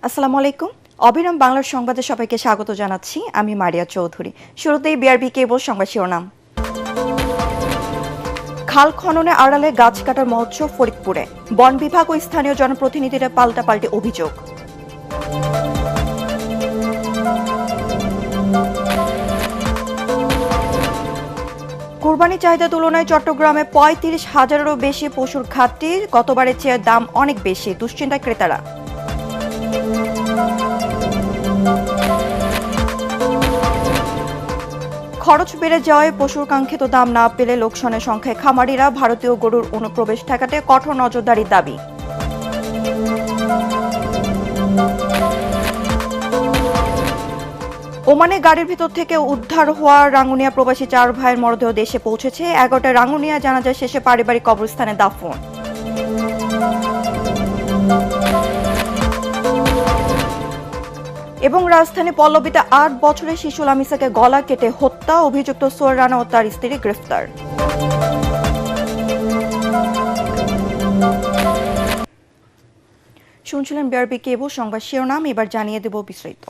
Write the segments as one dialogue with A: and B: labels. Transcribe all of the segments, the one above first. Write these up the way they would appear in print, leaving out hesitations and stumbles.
A: আসসালামু আলাইকুম। অবিরাম বাংলার সংবাদে সবাইকে স্বাগত জানাচ্ছি। আমি মারিয়া চৌধুরী। শুরুতেই বিআরবি কেবল সংবাদ শিরোনাম। খাল খননে আড়ালে গাছ কাটার মহোৎসব ফরিদপুরে। বন বিভাগ ও স্থানীয় জনপ্রতিনিধিরা পাল্টাপাল্টি অভিযোগ। কুরবানি চাহিদা তুলনায় চট্টগ্রামে ৩৫,০০০-এরও বেশি পশুর ঘাটতি। গতবারের চেয়ে দাম অনেক বেশি, দুশ্চিন্তায় ক্রেতারা। খরচ বেড়ে যাওয়ায় পশুর কাঙ্ক্ষিত দাম না পেলে লোকসানের সংখ্যায় খামারিরা। ভারতীয় গরুর অনুপ্রবেশ ঠেকাতে কঠোর নজরদারির দাবি। ওমানে গাড়ির ভিতর থেকে উদ্ধার হওয়া রাঙ্গুনিয়া প্রবাসী 4 ভাইয়ের মরদেহ দেশে পৌঁছেছে। 11টায় রাঙ্গুনিয়া জানাজা শেষে পারিবারিক কবরস্থানে দাফন। এবং রাজধানী পল্লবীতে 8 বছরের শিশু লামিসাকে গলা কেটে হত্যা, অভিযুক্ত সোহেল রানা ও তার স্ত্রী গ্রেফতার। শুনছিলেন বিআরবি কেবল সংবাদ শিরোনাম, এবার জানিয়ে দেব বিস্তারিত।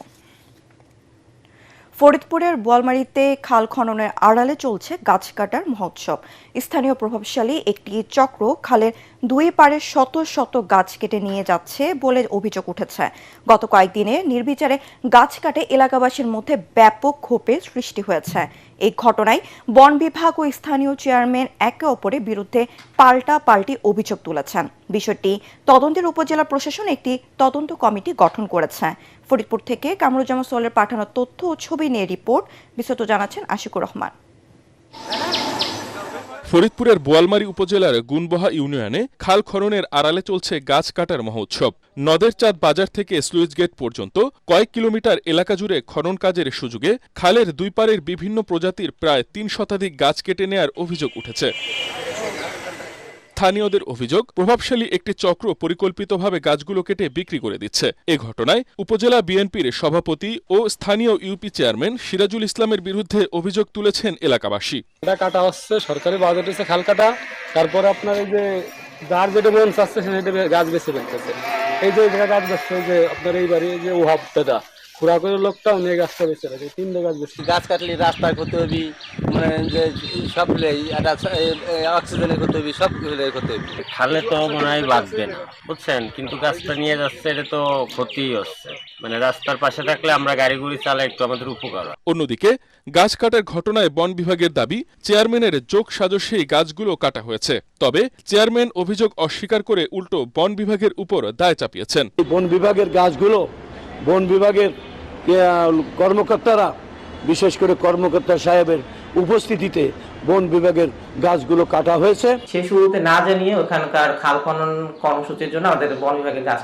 A: ফরিদপুরের বোয়ালমারীতে খাল খননের আড়ালে চলছে গাছ কাটার মহোৎসব। স্থানীয় প্রভাবশালী একটি চক্র খালের দুই পাড়ে শত শত গাছ কেটে নিয়ে যাচ্ছে বলে অভিযোগ উঠেছে। গত কয়েকদিনে নির্বিচারে গাছ কাটে এলাকাবাসীর মধ্যে ব্যাপক ক্ষোভের সৃষ্টি হয়েছে। এই ঘটনায় বন বিভাগ ও স্থানীয় চেয়ারম্যান একে অপরের বিরুদ্ধে পাল্টাপাল্টি অভিযোগ তুলেছেন। বিষয়টি তদন্তের উপজেলা প্রশাসন একটি তদন্ত কমিটি গঠন করেছে। ফরিদপুর থেকে কামরুজ্জামান সোহেলের পাঠানো তথ্য ও ছবি নিয়ে রিপোর্ট, বিস্তারিত জানাচ্ছেন আশিকুর রহমান।
B: ফরিদপুরের বোয়ালমারী উপজেলার গুনবহা ইউনিয়নে খাল খননের আড়ালে চলছে গাছ কাটার মহোৎসব। নদের চাঁদ বাজার থেকে স্লুইস গেট পর্যন্ত কয়েক কিলোমিটার এলাকা জুড়ে খনন কাজের সুযোগে খালের দুই পাড়ের বিভিন্ন প্রজাতির প্রায় 3 শতাধিক গাছ কেটে নেয়ার অভিযোগ উঠেছে। স্থানীয়দের অভিযোগ, প্রভাবশালী একটি চক্র পরিকল্পিতভাবে গাছগুলো কেটে বিক্রি করে দিচ্ছে। এ ঘটনায় উপজেলা বিএনপির সভাপতি ও স্থানীয় ইউপি চেয়ারম্যান সিরাজুল ইসলামের বিরুদ্ধে অভিযোগ তুলেছেন এলাকাবাসী।
C: এটা কাটা হচ্ছে সরকারি বাজেট হচ্ছে খাল কাটা, তারপরে আপনার এই যে যার যেটা মন চাচ্ছে সেটা গাছ বেছে ফেলতেছে। এই যে গাছ বেচছে, যে আপনার এই বাড়ি যে ওহাব দাদা পুরা করে লোকটা নিয়ে গাছটা বেছে রাখে, 3 গাছ বেছে।
D: গাছ কাটলে রাস্তায় করতে হবে, মানে যে সব অক্সিজেনের করতে হবে, সব করতে হবে।
E: খালে তো মনে হয় বাঁচবে না, বুঝছেন, কিন্তু গাছটা নিয়ে যাচ্ছে, এটা তো ক্ষতি হচ্ছে। মানে রাস্তার পাশে থাকলে আমরা গাড়ি গুড়ি চালাই, একটু আমাদের উপকার।
B: অন্যদিকে গাছ কাটার ঘটনায় বন বিভাগের দাবি, চেয়ারম্যানের যোগ সাজসেই গাছগুলো কাটা হয়েছে। তবে চেয়ারম্যান অভিযোগ অস্বীকার করে উল্টো বন বিভাগের উপর দায় চাপিয়েছেন।
F: বন বিভাগের গাছগুলো বন বিভাগের কর্মকর্তারা, বিশেষ করে কর্মকর্তা সাহেবের উপস্থিতিতে বন বিভাগের গাছগুলো কাটা হয়েছে।
G: সে শুরুতে না জানিয়ে ওখানকার খাল খনন কর্মসূচির জন্য আমাদের বন বিভাগের গাছ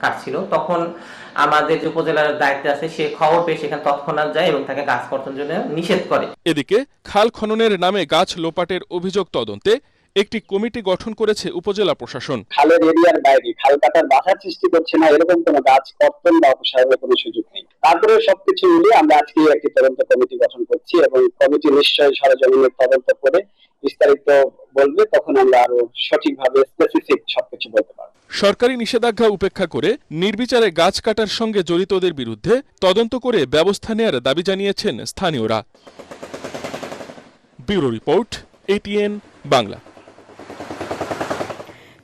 G: কাটছিল। তখন আমাদের যে উপজেলার দায়িত্বে আছে সে খবর পেয়ে সেখানে তৎক্ষণাৎ যায় এবং তাকে গাছ কাটার জন্য নিষেধ করে।
B: এদিকে খাল খননের নামে গাছ লোপাটের অভিযোগ তদন্তে একটি কমিটি গঠন করেছে উপজেলা প্রশাসন।
H: খালের এরিয়ার বাইরে খাল কাটার বাধা সৃষ্টি করছে না, এরকম কোনো গাছ কর্তন বা অপসারণের কোনো সুযোগ নেই। তারপরে সবকিছু মিলিয়ে আমরা আজকে একটি তদন্ত কমিটি গঠন করছি এবং কমিটি নিশ্চয়ই সরেজমিনের তদন্ত করে বিস্তারিত বলবে, তখন আমরা আরো সঠিকভাবে স্পেসিফিক সবকিছু বলতে পারবো।
B: সরকারি নিষেধাজ্ঞা উপেক্ষা করে নির্বিচারে গাছ কাটার সঙ্গে জড়িতদের বিরুদ্ধে তদন্ত করে ব্যবস্থা নেয়ার দাবি জানিয়েছেন স্থানীয়রা। Bureau report, ATN Bangla.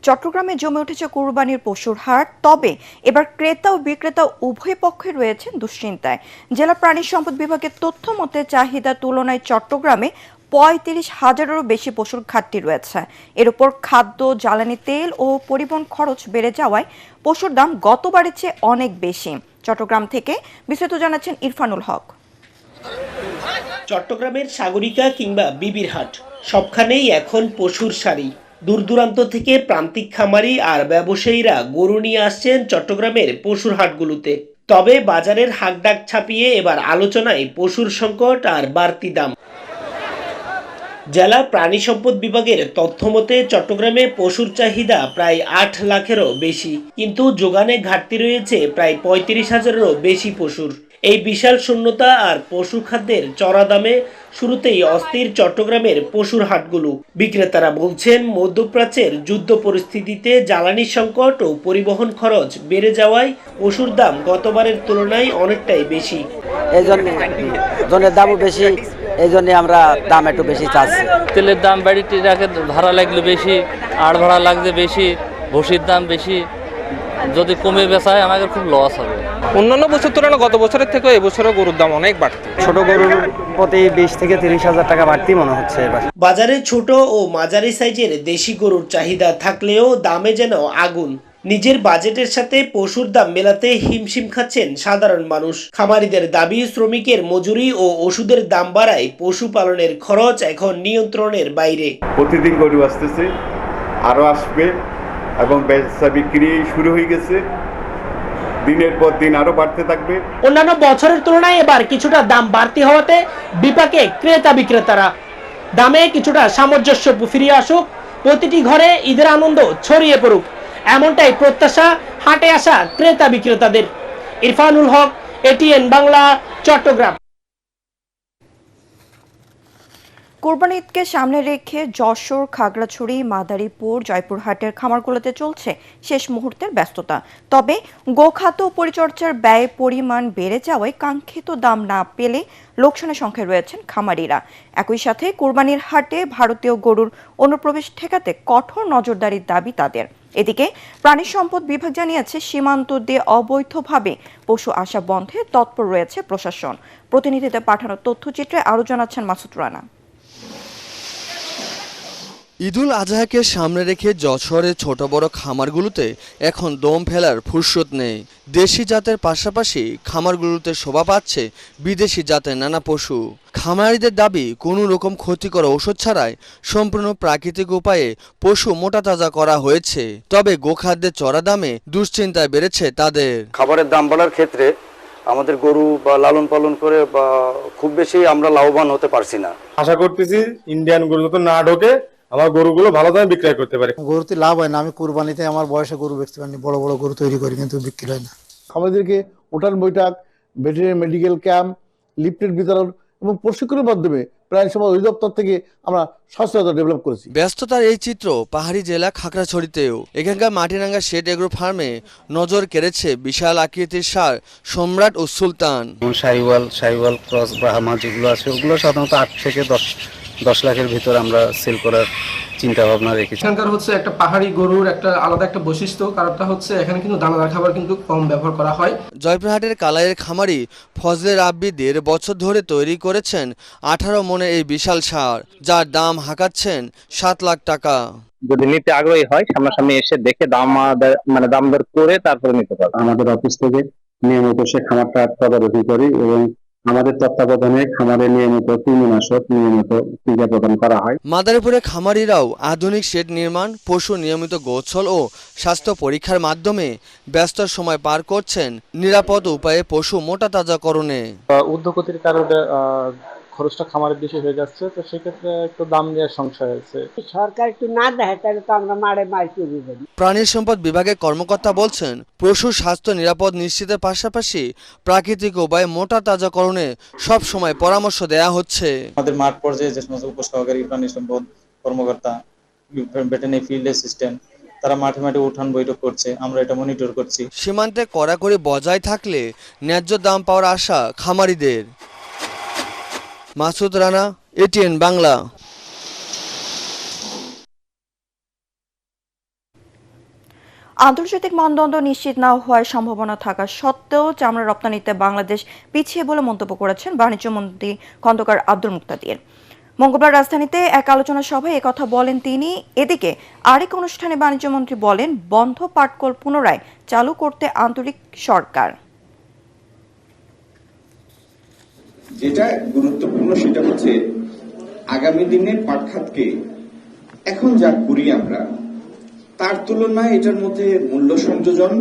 A: চট্টগ্রামে জমে উঠেছে কুরবানির পশুর হাট। তবে এবার ক্রেতা ও বিক্রেতা উভয় পক্ষে রয়েছেন দুশ্চিন্তায়। জেলা প্রাণী সম্পদ বিভাগের তথ্য মতে চাহিদার তুলনায় চট্টগ্রামে ৩৫,০০০-এরও বেশি পশুর ঘাটতি রয়েছে। এর উপর খাদ্য, জ্বালানি তেল ও পরিবহন খরচ বেড়ে যাওয়ায় পশুর দাম গতবারের চেয়ে অনেক বেশি। চট্টগ্রাম থেকে বিস্তারিত জানাচ্ছেন ইরফানুল হক।
I: চট্টগ্রামের সাগরিকা কিংবা বিবির হাট, সবখানেই এখন পশুর সারি। দূর দূরান্ত থেকে প্রান্তিক খামারি আর ব্যবসায়ীরা গরু নিয়ে আসছেন চট্টগ্রামের পশুর হাটগুলোতে। তবে বাজারের হাকডাক ছাপিয়ে এবার আলোচনায় পশুর সংকট আর বাড়তি দাম। জেলা প্রাণী সম্পদ বিভাগের তথ্য মতে চট্টগ্রামে পশুর চাহিদা প্রায় 8 লাখেরও বেশি, কিন্তু যোগানে ঘাটতি রয়েছে প্রায় ৩৫,০০০-এরও বেশি পশুর। এই বিশাল শূন্যতা আর পশু খাদ্যের চড়া দামে শুরুতেই অস্থির চট্টগ্রামের পশুর হাটগুলো। বিক্রেতারা বলছেন, মধ্যপ্রাচ্যের যুদ্ধ পরিস্থিতিতে জ্বালানি সংকট ও পরিবহন খরচ বেড়ে যাওয়ায় পশুর দাম গতবারের তুলনায় অনেকটাই বেশি।
J: এই জনের দামও বেশি, এই জন্য আমরা দাম একটু বেশি চাচ্ছি।
K: তেলের দাম বাড়িতে রাখে, ভাড়া লাগলে বেশি, আর ভাড়া লাগছে বেশি, ভুসির দাম বেশি। যদি কমে বেচা হয় আমাদের খুব লস হবে।
L: অন্যান্য বছর তুলনায় গত বছরের থেকে এবছরে গরুর দাম অনেক বাড়তি।
J: ছোট গরুর প্রতি 20 থেকে 30,000 টাকা বাড়তি মনে হচ্ছে এবার।
I: বাজারে ছোট ও মাঝারি সাইজের দেশি গরুর চাহিদা থাকলেও দামে যেন আগুন। নিজের বাজেটের সাথে পশুর দাম মেলাতে হিমশিম খাচ্ছেন সাধারণ মানুষ। খামারিদের দাবি, শ্রমিকের মজুরি ও ওষুধের দাম বাড়ায় পশুপালনের খরচ এখন নিয়ন্ত্রণের বাইরে।
M: প্রতিদিন গরু আসতেছে, আরো আসবে এবং বেচা বিক্রি শুরু হয়ে গেছে, দিনের পর দিন আরো বাড়তে থাকবে।
I: অন্যান্য বছরের তুলনায় এবার কিছুটা দাম বাড়তি হওয়াতে বিপাকে ক্রেতা বিক্রেতারা। দামে কিছুটা সামঞ্জস্য ফিরিয়ে আসুক, প্রতিটি ঘরে ঈদের আনন্দ ছড়িয়ে পড়ুক, এমনটাই প্রত্যাশা হাটে আসা ক্রেতা বিক্রেতাদের। ইরফানুল হক, এটিএন বাংলা, চট্টগ্রাম।
A: কোরবানি ঈদকে সামনে রেখে যশোর, খাগড়াছড়ি, মাদারীপুর, জয়পুরহাটের খামারগুলোতে চলছে শেষ মুহূর্তের ব্যস্ততা। তবে গোখাদ্য পরিচর্যার ব্যয় পরিমাণ বেড়ে যাওয়ায় কাঙ্ক্ষিত দাম না পেলে লোকসানের সংখ্যায় রয়েছেন খামারিরা। একই সাথে কোরবানির হাটে ভারতীয় গরুর অনুপ্রবেশ ঠেকাতে কঠোর নজরদারির দাবি তাদের। এদিকে প্রাণী সম্পদ বিভাগ জানিয়েছে, সীমান্ত দিয়ে অবৈধভাবে পশু আসা বন্ধে তৎপর রয়েছে প্রশাসন। প্রতিনিধিদের পাঠানো তথ্যচিত্রে আরও জানাচ্ছেন মাসুদ রানা।
N: ঈদুল আজহাকে সামনে রেখে যশোরের ছোট বড় খামারগুলোতে এখন দম ফেলার ফুরসত নেই। দেশি জাতের পাশাপাশি খামারগুলোতে শোভা পাচ্ছে বিদেশি জাতের নানা পশু। খামারিদের দাবি, কোনো রকম ক্ষতিকর ঔষধ ছাড়াই সম্পূর্ণ প্রাকৃতিক উপায়ে পশু মোটা তাজা করা হয়েছে। তবে গোখাদ্যের চড়া দামে দুশ্চিন্তায় বেড়েছে তাদের।
F: খাবারের দাম বাড়ার ক্ষেত্রে আমাদের গরু বা লালন পালন করে বা খুব বেশি আমরা লাভবান হতে পারছি না।
M: আশা করতেছি ইন্ডিয়ান গরু তো না ঢোকে, আমার গরুগুলো ভালো দামে বিক্রয় করতে পারে।
O: গরুতে লাভ হয় না। আমি কুরবানিতে আমার বয়সে গরু বেচতে পারিনি, বড় বড় গরু তৈরি করি কিন্তু বিক্রি হয় না।
F: আমাদেরকে উঠান বৈঠক, ভেটেরিনারি মেডিকেল ক্যাম্প, লিফলেট বিতরণ এবং প্রশিক্ষণের মাধ্যমে প্রাণী সম্পদ অধিদপ্তর থেকে আমরা সচেতনতা ডেভেলপ করেছি।
N: ব্যস্ততার এই চিত্র পাহাড়ি জেলা খাগড়াছড়িতেও। এখানকার মাটিরাঙ্গা শেড এগ্রো ফার্মে নজর কেড়েছে বিশাল আকৃতির ষাঁড় সম্রাট ও সুলতান।
P: শাহিওয়াল ক্রস ব্রাহ্মা যেগুলো আছে ওগুলো সাধারণত 8 থেকে 10 লাখের ভিতরে আমরা সেল করার চিন্তা ভাবনা রেখেছি।
L: এখানকার হচ্ছে একটা পাহাড়ি গরুর একটা আলাদা একটা বৈশিষ্ট্য, কারণটা হচ্ছে এখানে কিন্তু দানাদার খাবার কিন্তু কম ব্যবহার করা হয়।
N: জয়পুরহাটের কালাইয়ের খামারি ফজলে রাব্বি 1.5 বছর ধরে তৈরি করেছেন 18 মনে এই বিশাল ষাঁড়, যার দাম হাঁকাচ্ছেন 7 লাখ টাকা।
Q: যদি নিতে আগ্রহী হয় সামনাসামনি এসে দেখে দাম দর করে তারপরে নিতে পারবে।
P: আমাদের অফিস থেকে নিয়মিত সে খামারটা তদারকি করি এবং আমাদের তত্ত্বাবধানে খামারে নিয়মিত কৃমিনাশক, নিয়মিত টিকা প্রদান করা হয়।
N: মাদারীপুরে খামারিরাও আধুনিক শেড নির্মাণ, পশু নিয়মিত গোসল ও স্বাস্থ্য পরীক্ষার মাধ্যমে ব্যস্ত সময় পার করছেন নিরাপদ উপায়ে পশু মোটা তাজাকরণে।
C: ঊর্ধ্বগতির কারণে খরচটা খামারের বেশি হয়ে যাচ্ছে, তো সেক্ষেত্রে একটু দাম নেওয়ার সংশয় আছে।
R: সরকার একটু না দেয় তাহলে তো আমরা মার চলে যাবো।
N: প্রাণী সম্পদ বিভাগের কর্মকর্তা বলছেন, পশুর স্বাস্থ্য নিরাপদ নিশ্চিতের পাশাপাশি প্রাকৃতিক উপায়ে মোটা তাজাকরণে সব সময় পরামর্শ দেয়া হচ্ছে।
S: আমাদের মাঠ পর্যায়ে যে সমস্ত উপসহকারী প্রাণী সম্পদ কর্মকর্তা, ভেটেরিনারি ফিল্ড অ্যাসিস্ট্যান্ট, তারা মাঠে মাঠে উঠান বৈঠক করছে, আমরা এটা মনিটর করছি।
N: সীমান্তে কড়াকড়ি বজায় থাকলে ন্যায্য দাম পাওয়ার আশা খামারিদের। মাসুদ রানা, এটিএন বাংলা।
A: আন্তর্জাতিক মানদণ্ড নিশ্চিত না হওয়ার সম্ভাবনা থাকা সত্ত্বেও চামড়া রপ্তানিতে বাংলাদেশ পিছিয়ে বলে মন্তব্য করেছেন বাণিজ্যমন্ত্রী খন্দকার আব্দুল মুক্তাদির। মঙ্গলবার রাজধানীতে এক আলোচনা সভায় একথা বলেন তিনি। এদিকে আরেক অনুষ্ঠানে বাণিজ্যমন্ত্রী বলেন, বন্ধ পাটকল পুনরায় চালু করতে আন্তরিক সরকার।
T: যেটা গুরুত্বপূর্ণ সেটা হচ্ছে আগামী দিনে পাট খাতকে এখন যা করি আমরা, তার তুলনায় এটার মধ্যে মূল্য সংযোজন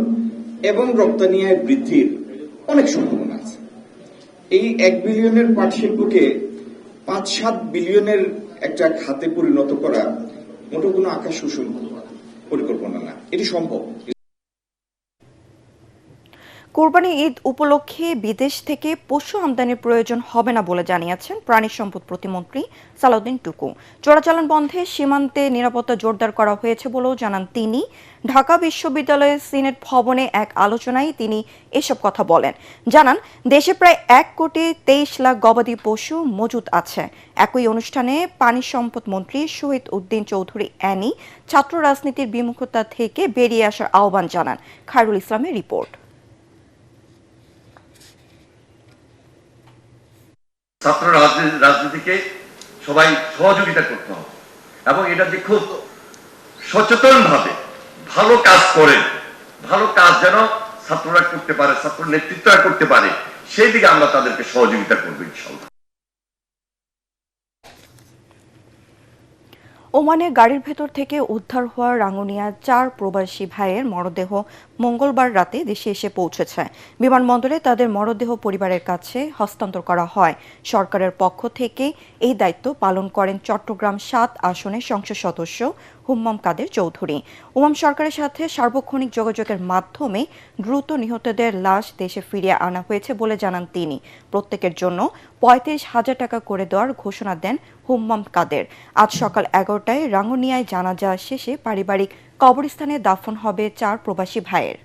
T: এবং রপ্তানি আয় বৃদ্ধির অনেক সম্ভাবনা আছে। এই 1 বিলিয়নের পাট শিল্পকে 5-7 বিলিয়নের একটা খাতে পরিণত করা মোটো কোনো আকাশ কুসুম পরিকল্পনা না, এটি সম্ভব।
A: কোরবানি ঈদ উপলক্ষে বিদেশ থেকে পশু আমদানির প্রয়োজন হবে না বলে জানিয়েছেন প্রাণী সম্পদ প্রতিমন্ত্রী সালাউদ্দিন টুকু। চোরাচালান বন্ধে সীমান্তে নিরাপত্তা জোরদার করা হয়েছে বলেও জানান তিনি। ঢাকা বিশ্ববিদ্যালয়ের সিনেট ভবনে এক আলোচনায় তিনি এসব কথা বলেন। জানান দেশে প্রায় 1,23,00,000 গবাদি পশু মজুদ আছে। একই অনুষ্ঠানে পানি সম্পদ মন্ত্রী শহীদ উদ্দিন চৌধুরী অ্যানি ছাত্র রাজনীতির বিমুখতা থেকে বেরিয়ে আসার আহ্বান জানান। খায়রুল ইসলামের রিপোর্ট।
U: ছাত্র রাজনীতিকে সবাই সহযোগিতা করতে হবে এবং এটা যে খুব সচেতন ভাবে ভালো কাজ করেন, ভালো কাজ যেন ছাত্ররা করতে পারে, ছাত্র নেতৃত্বরা করতে পারে, সেই দিকে আমরা তাদেরকে সহযোগিতা করবো ইনশাআল্লাহ।
A: ওমানে গাড়ির ভেতর থেকে উদ্ধার হওয়া রাঙ্গুনিয়ার 4 প্রবাসী ভাইয়ের মরদেহ মঙ্গলবার রাতে দেশে এসে পৌঁছেছে। বিমানবন্দরে তাদের মরদেহ পরিবারের কাছে হস্তান্তর করা হয়। সরকারের পক্ষ থেকে এই দায়িত্ব পালন করেন চট্টগ্রাম 7 আসনের সংসদ সদস্য হুম্মাম কাদের চৌধুরী। ওমান সরকারের সাথে সার্বক্ষণিক যোগাযোগের মাধ্যমে দ্রুত নিহতদের লাশ দেশে ফিরিয়ে আনা হয়েছে বলে জানান তিনি। প্রত্যেকের জন্য 35,000 টাকা করে দেওয়ার ঘোষণা দেন হুম্মাম কাদের। আজ সকাল 11টায় রাঙ্গুনিয়ায় জানাজা শেষে পারিবারিক কবরস্থানে দাফন হবে 4 প্রবাসী ভাইয়ের।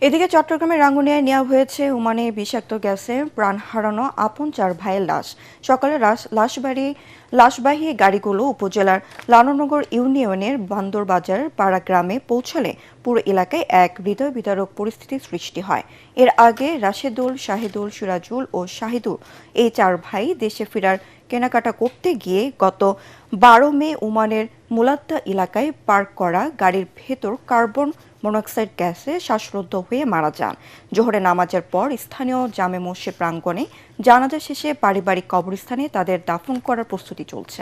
A: এদিকে চট্টগ্রামের রাঙ্গুনিয়ায় নেওয়া হয়েছে ওমানে বিষাক্ত গ্যাসে প্রাণ হারানো আপন 4 ভাইয়ের লাশ। সকালে লাশবাহী গাড়িগুলো উপজেলার লালনগর ইউনিয়নের বান্দরবাজার পাড়া গ্রামে পৌঁছালে পুরো এলাকায় এক হৃদয় বিদারক পরিস্থিতির সৃষ্টি হয়। এর আগে রাশেদুল, শাহিদুল, সিরাজুল ও শাহিদুল এই 4 ভাই দেশে ফেরার কেনাকাটা করতে গিয়ে গত 12 মে ওমানের মুলাদ্দা এলাকায় পার্ক করা গাড়ির ভেতর কার্বন মনোক্সাইড গ্যাসে শ্বাসরুদ্ধ হয়ে মারা যান। জোহরে নামাজের পর স্থানীয় জামে মসজিদ প্রাঙ্গণে জানাজা শেষে পারিবারিক কবরস্থানে তাদের দাফন করার প্রস্তুতি চলছে।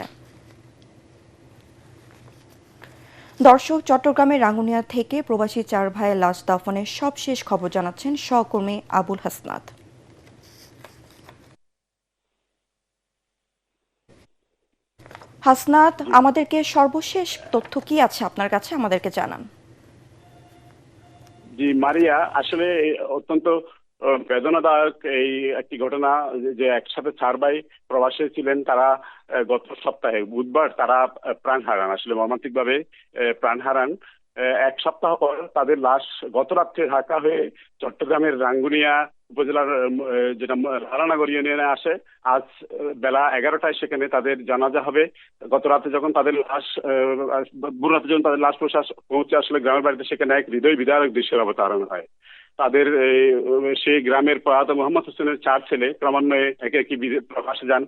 A: দর্শক, চট্টগ্রামের রাঙ্গুনিয়া থেকে প্রবাসী 4 ভাইয়ের লাশ দাফনের সবশেষ খবর জানাচ্ছেন সহকর্মী আবুল হাসনাত। হাসনাত, আমাদেরকে সর্বশেষ তথ্য কি আছে আপনার কাছে, আমাদেরকে জানান।
P: জি মারিয়া, আসলে অত্যন্ত বেদনাদায়ক এই একটি ঘটনা যে একসাথে 4 ভাই প্রবাসে ছিলেন। তারা গত সপ্তাহে বুধবার তারা প্রাণ হারান, আসলে মর্মান্তিকভাবে প্রাণ হারান। 1 সপ্তাহ পর তাদের লাশ গত রাত্রে ঢাকা হয়ে চট্টগ্রামের রাঙ্গুনিয়া উপজেলার যেটা লালনগর ইউনিয়নে আসে। আজ বেলা 11টায় সেখানে তাদের জানাজা হবে। গত রাতে যখন তাদের লাশ পৌঁছে আসলে গ্রামের বাড়িতে, সেখানে এক হৃদয় বিদারক দৃশ্যের অবতারণ হয়। তাদের সেই গ্রামের প্রয়াত মোহাম্মদ হোসেনের 4 ছেলে ক্রমান্বয়ে একে একে প্রবাসে যান।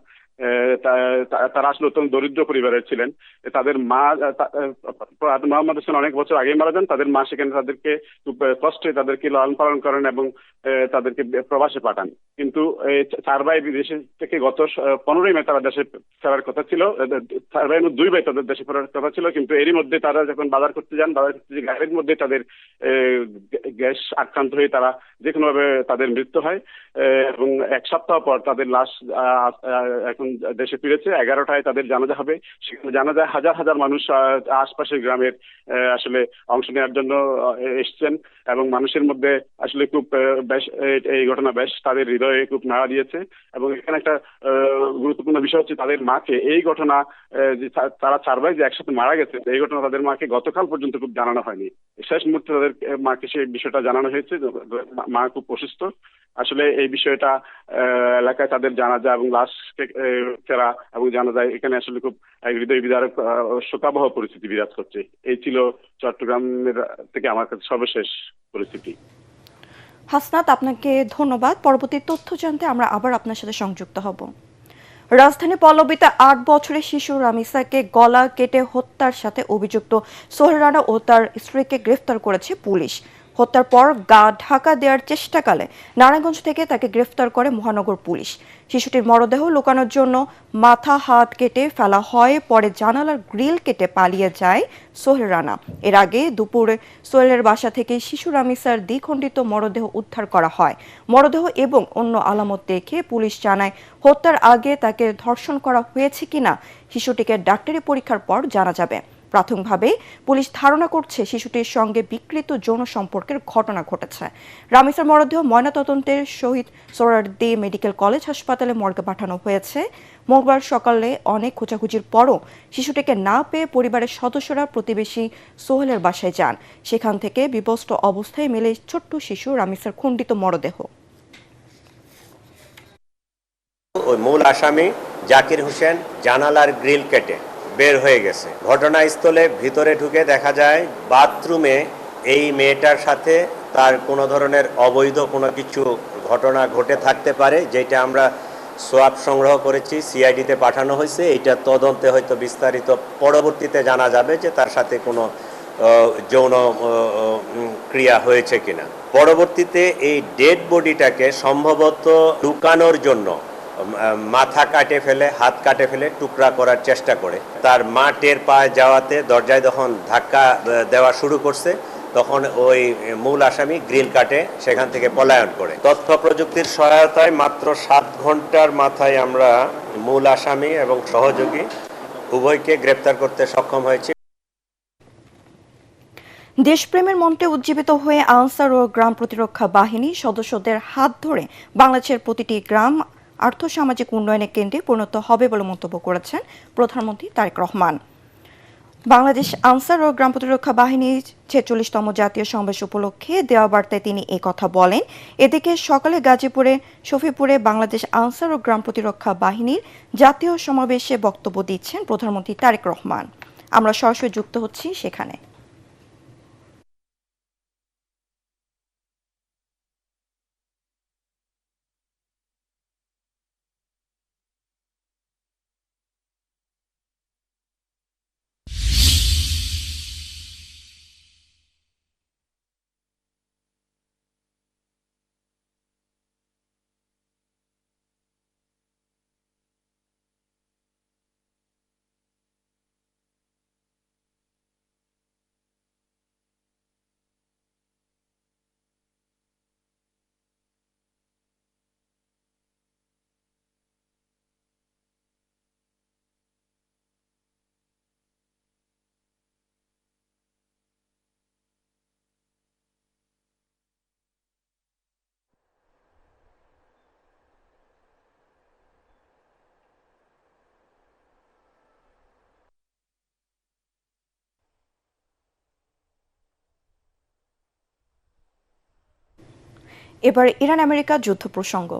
P: তারা আসলে অত্যন্ত দরিদ্র পরিবারের ছিলেন। তাদের মা প্রয়াত মোহাম্মদ হোসেন অনেক বছর আগে মারা যান। তাদের মা সেখানে তাদেরকে খুব কষ্টে তাদেরকে লালন পালন করেন এবং তাদেরকে প্রবাসে পাঠান। কিন্তু 4 ভাই বিদেশ থেকে গত 15ই মে তারা দেশে ফেরার কথা ছিল। 4 ভাইয়ের মধ্যে 2 ভাই তাদের দেশে ফেরার কথা ছিল, কিন্তু এরই মধ্যে তারা যখন বাজার করতে যান, গাড়ির মধ্যে তাদের গ্যাস আক্রান্ত হয়ে তারা যে কোনোভাবে তাদের মৃত্যু হয় এবং 1 সপ্তাহ পর তাদের লাশ এখন দেশে ফিরেছে। 11টায় তাদের জানাজা হবে। সেখানে জানাজায় হাজার হাজার মানুষ আশপাশের গ্রামের আসলে অংশ নেওয়ার জন্য এসছেন এবং মানুষের মধ্যে আসলে খুব বেশ এই ঘটনা বেশ তাদের হৃদয়ে খুব নাড়া দিয়েছে। এবং এখানে একটা গুরুত্বপূর্ণ বিষয় হচ্ছে তাদের মাকে এই ঘটনা, তারা 4 ভাই যে একসাথে মারা গেছে, এই ঘটনা তাদের মাকে গতকাল পর্যন্ত খুব জানানো হয়নি। শেষ মুহূর্তে তাদের মাকে সেই বিষয়টা জানানো হয়েছে। মা খুব অসুস্থ। আসলে এই বিষয়টা এলাকায় তাদের জানাজা এবং লাশ ফেরা এবং জানাজা, এখানে আসলে খুব হৃদয় বিদারক শোকাবহ পরিস্থিতি বিরাজ করছে। এই ছিল চট্টগ্রামের থেকে আমার কাছে সর্বশেষ পরিস্থিতি।
A: হাসনাত, আপনাকে ধন্যবাদ। পরবর্তী তথ্য জানতে আমরা আবার আপনার সাথে সংযুক্ত হব। রাজধানী পল্লবীতে 8 বছরের শিশু রামিসাকে গলা কেটে হত্যার সাথে অভিযুক্ত সোহেল রানা ও তার স্ত্রীকে গ্রেফতার করেছে পুলিশ। হত্যার পর ঢাকা দেওয়ার চেষ্টাকালে নারায়ণগঞ্জ থেকে তাকে গ্রেফতার করে মহানগর পুলিশ। শিশুটির মরদেহ লুকানোর জন্য মাথা হাত কেটে ফেলা হয়, পরে জানালার গ্রিল কেটে পালিয়ে যায় সোহেল রানা। এর আগে দুপুরে সোহেলের বাসা থেকে শিশু রামিসার দ্বিখণ্ডিত মরদেহ উদ্ধার করা হয়। মরদেহ এবং অন্য আলামত দেখে পুলিশ জানায় হত্যার আগে তাকে ধর্ষণ করা হয়েছে কিনা শিশুটিকে ডাক্তারি পরীক্ষার পর জানা যাবে। প্রাথমিকভাবে পুলিশ ধারণা করছে শিশুটির সঙ্গে বিকৃত যৌন সম্পর্কের ঘটনা ঘটেছে। রামিসার মরদেহ ময়নাতদন্তের শহীদ সোহরাওয়ার্দী মেডিকেল কলেজ হাসপাতালে মর্গে পাঠানো হয়েছে। মঙ্গলবার সকালে অনেক খোঁজাখুঁজির পরও শিশুটিকে না পেয়ে পরিবারের সদস্যরা প্রতিবেশী সোহেলের বাসায় যান। সেখান থেকে বিবস্ত্র অবস্থায় মেলে ছোট্ট শিশু রামিসার খণ্ডিত মরদেহ।
D: ওই মূল আসামি জাকির হোসেন জানালার গ্রিল কেটে বের হয়ে গেছে। ঘটনাস্থলে ভিতরে ঢুকে দেখা যায় বাথরুমে এই মেয়েটার সাথে তার কোনো ধরনের অবৈধ কোনো কিছু ঘটনা ঘটে থাকতে পারে, যেটা আমরা সোয়াব সংগ্রহ করেছি, সিআইডিতে পাঠানো হয়েছে। এইটা তদন্তে হয়তো বিস্তারিত পরবর্তীতে জানা যাবে যে তার সাথে কোনো যৌন ক্রিয়া হয়েছে কিনা। পরবর্তীতে এই ডেড বডিটাকে সম্ভবত লুকানোর জন্য মাথা কাটে ফেলে, হাত কাটে ফেলে টুকরা করার চেষ্টা করে। তার মা টের পায়ে যাওয়াতে দরজায় যখন ধাক্কা দেওয়া শুরু করছে তখন ওই মূল আসামি গ্রিল কাটে সেখান থেকে পলায়ন করে। তথ্য প্রযুক্তির সহায়তায় মাত্র 7 ঘন্টার মাথায় আমরা মূল আসামি এবং সহযোগী উভয়কে গ্রেপ্তার করতে সক্ষম হয়েছি।
A: দেশপ্রেমের মন্ত্রে উজ্জীবিত হয়ে আনসার ও গ্রাম প্রতিরক্ষা বাহিনী সদস্যদের হাত ধরে বাংলাদেশের প্রতিটি গ্রাম আর্থসামাজিক উন্নয়নের কেন্দ্রে পরিণত হবে বলে মন্তব্য করেছেন প্রধানমন্ত্রী তারেক রহমান। বাংলাদেশ আনসার ও গ্রাম প্রতিরক্ষা বাহিনীর 46তম জাতীয় সমাবেশ উপলক্ষে দেওয়া বার্তায় তিনি এই কথা বলেন। এদিকে সকালে গাজীপুরে শফিপুরে বাংলাদেশ আনসার ও গ্রাম প্রতিরক্ষা বাহিনীর জাতীয় সমাবেশে বক্তব্য দিচ্ছেন প্রধানমন্ত্রী তারেক রহমান। আমরা সরাসরি যুক্ত হচ্ছি সেখানে। এবার ইরান আমেরিকা যুদ্ধ প্রসঙ্গ।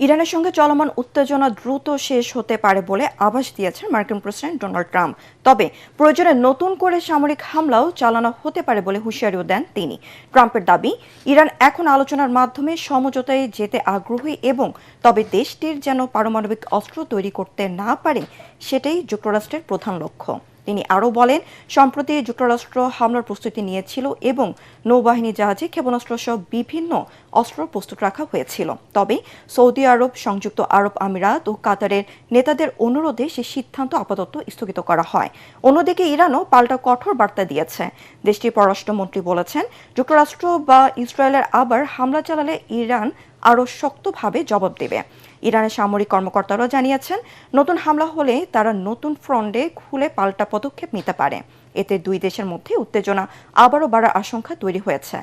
A: ইরানের সঙ্গে চলমান উত্তেজনা দ্রুত শেষ হতে পারে বলে আভাস দিয়েছেন মার্কিন প্রেসিডেন্ট ডোনাল্ড ট্রাম্প। তবে প্রয়োজনে নতুন করে সামরিক হামলাও চালানো হতে পারে বলে হুঁশিয়ারিও দেন তিনি। ট্রাম্পের দাবি, ইরান এখন আলোচনার মাধ্যমে সমঝোতায় যেতে আগ্রহী এবং তবে দেশটির যেন পারমাণবিক অস্ত্র তৈরি করতে না পারে সেটাই যুক্তরাষ্ট্রের প্রধান লক্ষ্য। তিনি আরও বলেন, সম্প্রতি যুক্তরাষ্ট্র হামলার প্রস্তুতি নিয়েছিল এবং নৌবাহিনী জাহাজে ক্ষেপণাস্ত্র সহ বিভিন্ন অস্ত্র প্রস্তুত রাখা হয়েছিল। তবে সৌদি আরব, সংযুক্ত আরব আমিরাত ও কাতারের নেতাদের অনুরোধে সে সিদ্ধান্ত আপাতত স্থগিত করা হয়। অন্যদিকে ইরানও পাল্টা কঠোর বার্তা দিয়েছে। দেশটির পররাষ্ট্রমন্ত্রী বলেছেন, যুক্তরাষ্ট্র বা ইসরায়েলের আবার হামলা চালালে ইরান আরও শক্তভাবে জবাব দেবে। ইরানের সামরিক কর্মকর্তারা জানিয়েছেন, নতুন হামলা হলে তারা নতুন ফ্রন্টে খুলে পাল্টা পদক্ষেপ নিতে পারে। এতে দুই দেশের মধ্যে উত্তেজনা আবারও বাড়ার আশঙ্কা তৈরি হয়েছে।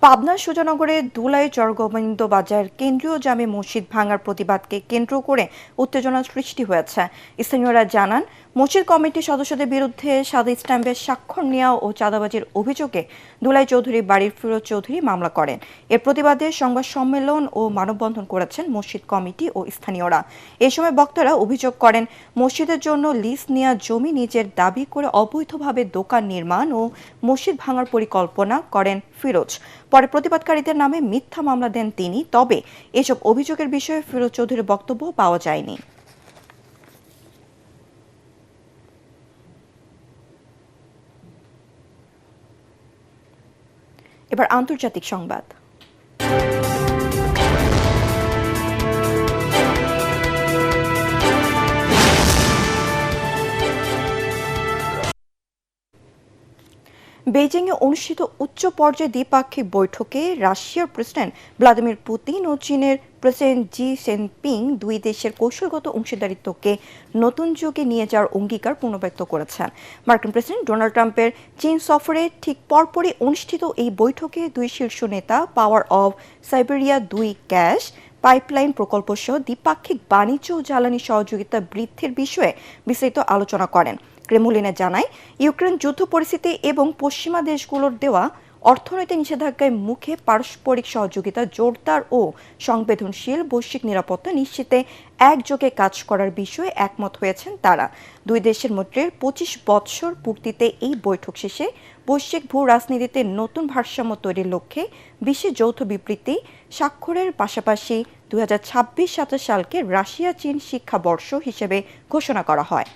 A: পাবনা সুজানগরের ধুলাই চরগোবিন্দ বাজার কেন্দ্রীয় জামে মসজিদ ভাঙার প্রতিবাদকে কেন্দ্র করে উত্তেজনা সৃষ্টি হয়েছে। স্থানীয়রা জানান, মসজিদ কমিটির সদস্যদের বিরুদ্ধে সাদা স্ট্যাম্পের স্বাক্ষর নেওয়া ও চাঁদাবাজির অভিযোগে দুলাই চৌধুরী বাড়ির ফিরোজ চৌধুরী মামলা করেন। এর প্রতিবাদে সংবাদ সম্মেলন ও মানববন্ধন করেছেন মসজিদ কমিটি ও স্থানীয়রা। এ সময় বক্তারা অভিযোগ করেন, মসজিদের জন্য লিজ নেওয়া জমি নিজের দাবি করে অবৈধভাবে দোকান নির্মাণ ও মসজিদ ভাঙার পরিকল্পনা করেন ফিরোজ। পরে প্রতিবাদকারীদের নামে মিথ্যা মামলা দেন তিনি। তবে এসব অভিযোগের বিষয়ে ফিরোজ চৌধুরীর বক্তব্য পাওয়া যায়নি। এবার আন্তর্জাতিক সংবাদ। বেইজিংয়ে অনুষ্ঠিত উচ্চ পর্যায়ে দ্বিপাক্ষিক বৈঠকে রাশিয়ার প্রেসিডেন্ট ভ্লাদিমির পুতিন ও চীনের প্রেসিডেন্ট জি জিনপিং দুই দেশের কৌশলগত অংশীদারিত্বকে নতুন যুগে নিয়ে যাওয়ার অঙ্গীকার পুনর্ব্যক্ত করেছেন। মার্কিন প্রেসিডেন্ট ডোনাল্ড ট্রাম্পের চীন সফরে ঠিক পরপরই অনুষ্ঠিত এই বৈঠকে দুই শীর্ষ নেতা power of Siberia 2 gas pipeline প্রকল্প সহ দ্বিপাক্ষিক বাণিজ্য ও জ্বালানি সহযোগিতা বৃদ্ধির বিষয়ে বিস্তারিত আলোচনা করেন। ক্রেমলিনে জানায়, ইউক্রেন যুদ্ধ পরিস্থিতি এবং পশ্চিমা দেশগুলোর দেওয়া অর্থনৈতিক নিষেধাজ্ঞার মুখে পারস্পরিক সহযোগিতা জোরদার ও সংবেদনশীল বৈশ্বিক নিরাপত্তা নিশ্চিতে একযোগে কাজ করার বিষয়ে একমত হয়েছেন তারা। দুই দেশের মধ্যে 25 বছর পূর্তিতে এই বৈঠক শেষে বৈশ্বিক ভূ রাজনীতিতে নতুন ভারসাম্য তৈরির লক্ষ্যে বিশ্বের যৌথ বিবৃতি স্বাক্ষরের পাশাপাশি 2026-27 সালকে রাশিয়া চীন শিক্ষাবর্ষ হিসেবে ঘোষণা করা হয়।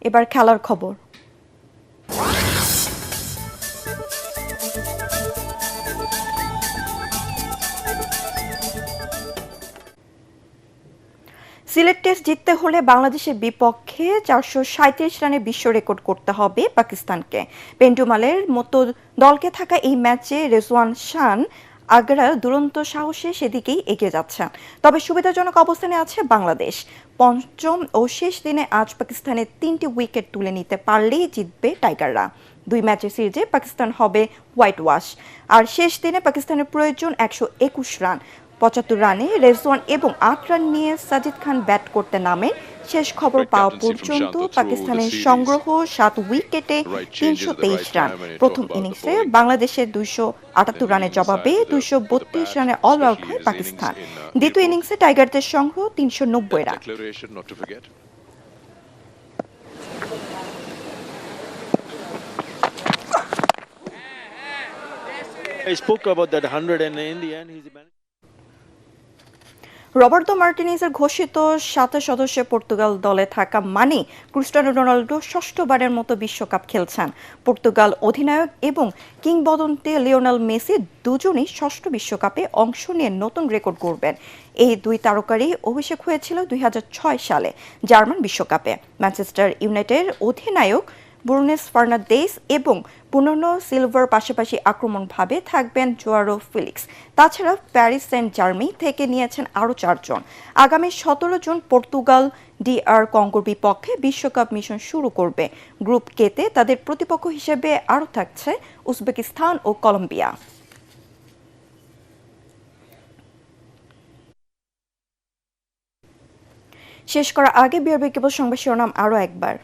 A: এবার খেলার খবর। সিলেট টেস্ট জিততে হলে বাংলাদেশের বিপক্ষে 437 রানে বিশ্ব রেকর্ড করতে হবে পাকিস্তানকে। পেন্টুমালের মতো দলকে থাকা এই ম্যাচে রেজওয়ান শান আগ্রার দুরন্ত সাহসে সেদিকেই এগিয়ে যাচ্ছে। তবে সুবিধাজনক অবস্থানে আছে বাংলাদেশ। পঞ্চম ও শেষ দিনে আজ পাকিস্তানের 3টি উইকেট তুলে নিতে পারলেই জিতবে টাইগাররা। 2 ম্যাচের সিরিজে পাকিস্তান হবে হোয়াইট ওয়াশ। আর শেষ দিনে পাকিস্তানের প্রয়োজন 121 রান। 75 রানে রেজওয়ান এবং 8 রান নিয়ে সাজিদ খান ব্যাট করতে নামেন। শেষ খবর পাওয়া পর্যন্ত পাকিস্তানের সংগ্রহ 7 উইকেটে 323 রান। প্রথম ইনিংসে বাংলাদেশের 278 রানের জবাবে 232 রানে অল আউট হয় পাকিস্তান। দ্বিতীয় ইনিংসে টাইগারদের সংগ্রহ 390 run.
E: I spoke about that 100 and in the end he's
A: Roberto মার্টিনেজের ঘোষিত 27 সদস্যের পর্তুগাল দলে থাকা মানে ক্রিস্টিয়ানো রোনাল্ডো ষষ্ঠবারের মতো বিশ্বকাপ খেলছেন। পর্তুগাল অধিনায়ক এবং কিংবদন্তি লিওনেল মেসি দুজনই ষষ্ঠ বিশ্বকাপে অংশ নিয়ে নতুন রেকর্ড গড়বেন। এই দুই তারকারই অভিষেক হয়েছিল 2006 সালে জার্মান বিশ্বকাপে। ম্যানচেস্টার ইউনাইটেডের অধিনায়ক ব্রুনেস ফার্নান্দেজ এবং পুনর্নো সিলভার পাশাপাশি আক্রমণভাবে থাকবেন জোয়ারো ফেলিক্স। তাছাড়া প্যারিস সেন্ট জার্মেই থেকে নিয়েছেন আরও 4 জন। আগামী 17 জুন পর্তুগাল DR কঙ্গোর বিপক্ষে বিশ্বকাপ মিশন শুরু করবে। গ্রুপ কেতে তাদের প্রতিপক্ষ হিসেবে আরও থাকছে উজবেকিস্তান ও কলম্বিয়া। শেষ করার আগে বিআরবি কেবল সংবাদ শিরোনাম আরও একবার।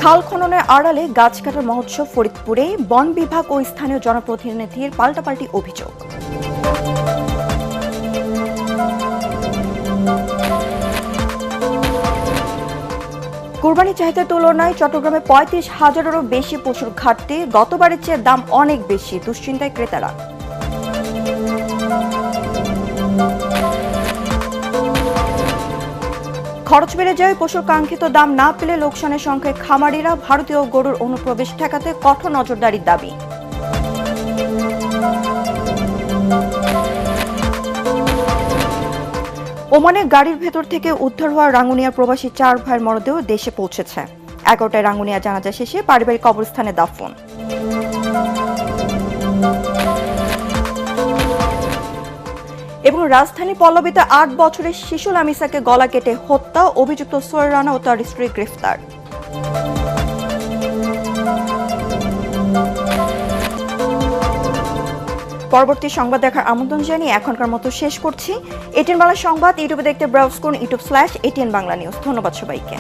A: খাল খননের আড়ালে গাছ কাটার মহোৎসব ফরিদপুরে, বন বিভাগ ও স্থানীয় জনপ্রতিনিধির পাল্টাপাল্টি অভিযোগ। কুরবানি চাহিদার তুলনায় চট্টগ্রামে 35,000-এরও বেশি পশুর ঘাটতি। গতবারের চেয়ে দাম অনেক বেশি, দুশ্চিন্তায় ক্রেতারা। খরচ বেড়ে যায়, পশুর কাঙ্ক্ষিত দাম না পেলে লোকসানের সংখ্যায় খামারিরা। ভারতীয় গরুর অনুপ্রবেশ ঠেকাতে কঠোর নজরদারির দাবি। ওমানে গাড়ির ভেতর থেকে উদ্ধার হওয়া রাঙ্গুনিয়ার প্রবাসী 4 ভাইয়ের মরদেহ দেশে পৌঁছেছে। 11টায় রাঙ্গুনিয়া জানাজা শেষে পারিবারিক কবরস্থানে দাফন। এবং রাজধানী পল্লবীতে 8 বছরের শিশু লামিসাকে গলা কেটে হত্যা, অভিযুক্ত সোহেল রানা ও তার স্ত্রী গ্রেফতার। পরবর্তী সংবাদ দেখার আমন্ত্রণ জানিয়ে এখনকার মতো শেষ করছি। এটিএন বাংলা সংবাদ ইউটিউবে দেখতে ব্রাউজ করুন youtube/ATN বাংলা নিউজ। ধন্যবাদ সবাইকে।